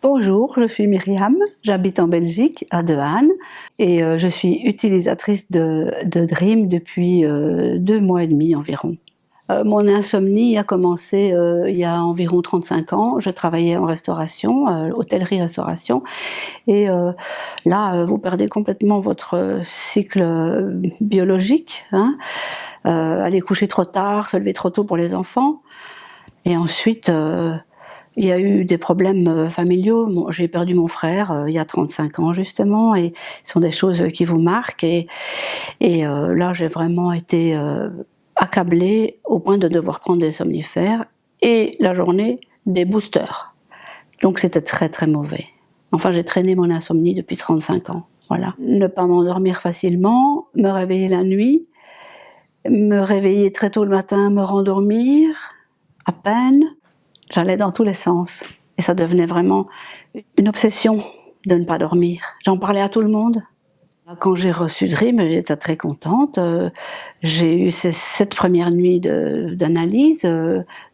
Bonjour, je suis Myriam, j'habite en Belgique, à De Haan, et je suis utilisatrice de Dream depuis 2 mois et demi environ. Mon insomnie a commencé il y a environ 35 ans. Je travaillais en restauration, hôtellerie-restauration, et là, vous perdez complètement votre cycle biologique, hein. Aller coucher trop tard, se lever trop tôt pour les enfants, et ensuite il y a eu des problèmes familiaux. J'ai perdu mon frère il y a 35 ans justement, et ce sont des choses qui vous marquent, et là j'ai vraiment été accablée au point de devoir prendre des somnifères et la journée des boosters. Donc c'était très très mauvais. Enfin, j'ai traîné mon insomnie depuis 35 ans. Voilà. Ne pas m'endormir facilement, me réveiller la nuit, me réveiller très tôt le matin, me rendormir à peine. J'allais dans tous les sens et ça devenait vraiment une obsession de ne pas dormir. J'en parlais à tout le monde. Quand j'ai reçu Dream, j'étais très contente. J'ai eu ces 7 premières nuits d'analyse.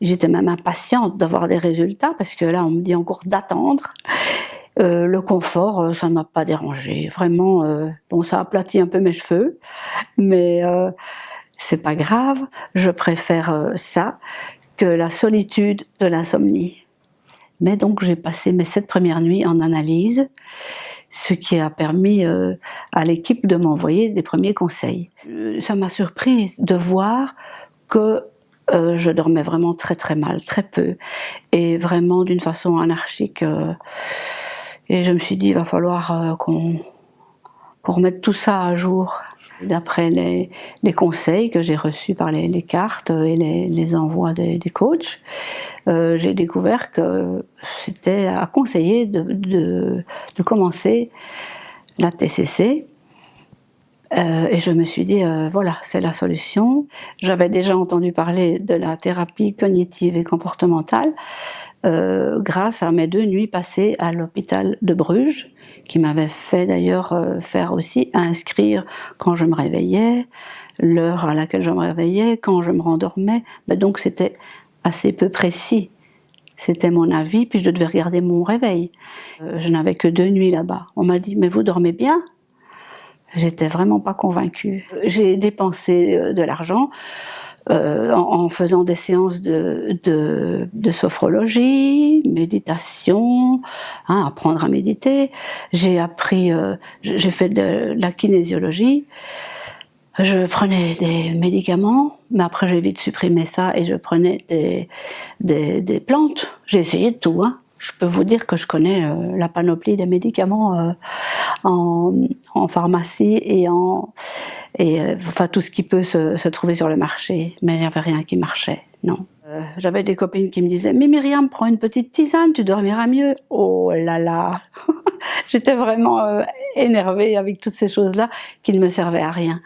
J'étais même impatiente d'avoir des résultats parce que là, on me dit encore d'attendre. Le confort, ça ne m'a pas dérangée. Vraiment, bon, ça a aplati un peu mes cheveux, mais c'est pas grave. Je préfère ça que la solitude de l'insomnie. Mais donc j'ai passé mes 7 premières nuits en analyse, ce qui a permis à l'équipe de m'envoyer des premiers conseils. Ça m'a surprise de voir que je dormais vraiment très très mal, très peu, et vraiment d'une façon anarchique. Et je me suis dit, il va falloir qu'on remette tout ça à jour. D'après les conseils que j'ai reçus par les cartes et les envois des coachs, j'ai découvert que c'était à conseiller de commencer la TCC. Et je me suis dit, voilà, c'est la solution. J'avais déjà entendu parler de la thérapie cognitive et comportementale grâce à mes 2 nuits passées à l'hôpital de Bruges, qui m'avait fait d'ailleurs faire aussi inscrire quand je me réveillais, l'heure à laquelle je me réveillais, quand je me rendormais. Ben donc c'était assez peu précis. C'était mon avis, puis je devais regarder mon réveil. Je n'avais que 2 nuits là-bas. On m'a dit, mais vous dormez bien ? J'étais vraiment pas convaincue. J'ai dépensé de l'argent en faisant des séances de sophrologie, méditation, hein, apprendre à méditer. J'ai appris, j'ai fait de la kinésiologie. Je prenais des médicaments, mais après j'ai vite supprimé ça et je prenais des plantes. J'ai essayé de tout, hein. Je peux vous dire que je connais la panoplie des médicaments en pharmacie et enfin tout ce qui peut se trouver sur le marché, mais il n'y avait rien qui marchait, non. J'avais des copines qui me disaient « Mais Myriam, prends une petite tisane, tu dormiras mieux ». Oh là là. J'étais vraiment énervée avec toutes ces choses-là qui ne me servaient à rien.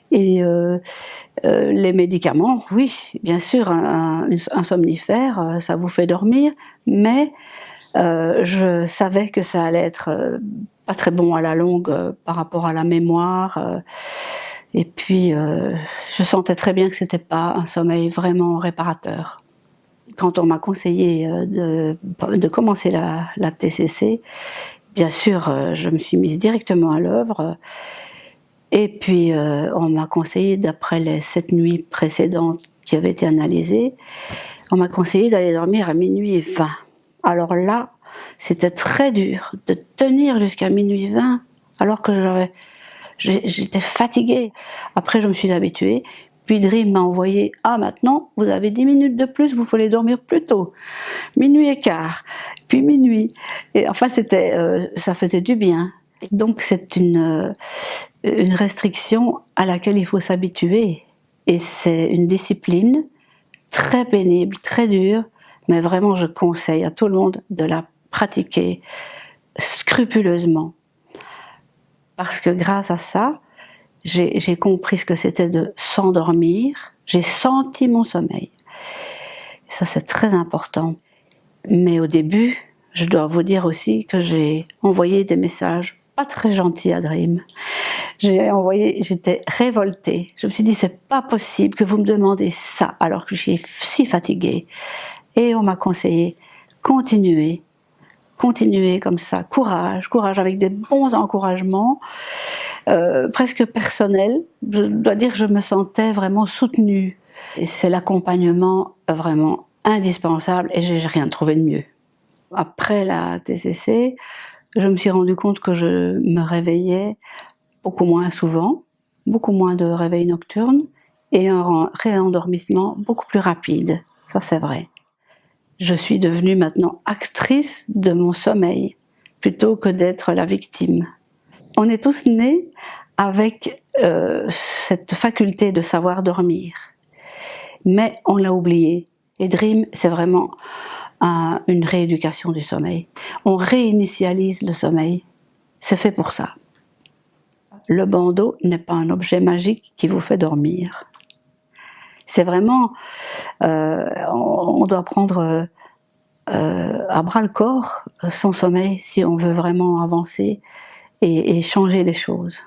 Et les médicaments, oui, bien sûr, un somnifère, ça vous fait dormir, mais je savais que ça allait être pas très bon à la longue par rapport à la mémoire. Et puis, je sentais très bien que c'était pas un sommeil vraiment réparateur. Quand on m'a conseillé de commencer la TCC, bien sûr, je me suis mise directement à l'œuvre. Et puis, on m'a conseillé, d'après les 7 nuits précédentes qui avaient été analysées, on m'a conseillé d'aller dormir à minuit 20. Alors là, c'était très dur de tenir jusqu'à minuit 20, alors que j'étais fatiguée. Après, je me suis habituée. Puis Dream m'a envoyé « Ah, maintenant, vous avez 10 minutes de plus, vous pouvez dormir plus tôt. Minuit et quart, puis minuit. » Et enfin, ça faisait du bien. Donc, c'est une restriction à laquelle il faut s'habituer. Et c'est une discipline très pénible, très dure, mais vraiment, je conseille à tout le monde de la pratiquer scrupuleusement. Parce que grâce à ça, j'ai compris ce que c'était de s'endormir, j'ai senti mon sommeil. Et ça, c'est très important. Mais au début, je dois vous dire aussi que j'ai envoyé des messages pas très gentils à Dream. J'étais révoltée. Je me suis dit, c'est pas possible que vous me demandez ça alors que je suis si fatiguée. Et on m'a conseillé, continuez, continuez comme ça, courage, courage, avec des bons encouragements, presque personnels. Je dois dire que je me sentais vraiment soutenue. Et c'est l'accompagnement vraiment indispensable et j'ai rien trouvé de mieux. Après la TCC, je me suis rendu compte que je me réveillais beaucoup moins souvent, beaucoup moins de réveils nocturnes et un réendormissement beaucoup plus rapide. Ça, c'est vrai. Je suis devenue maintenant actrice de mon sommeil plutôt que d'être la victime. On est tous nés avec cette faculté de savoir dormir, mais on l'a oublié. Et Dream, c'est vraiment une rééducation du sommeil. On réinitialise le sommeil. C'est fait pour ça. Le bandeau n'est pas un objet magique qui vous fait dormir. C'est vraiment, on doit prendre à bras le corps son sommeil si on veut vraiment avancer et changer les choses.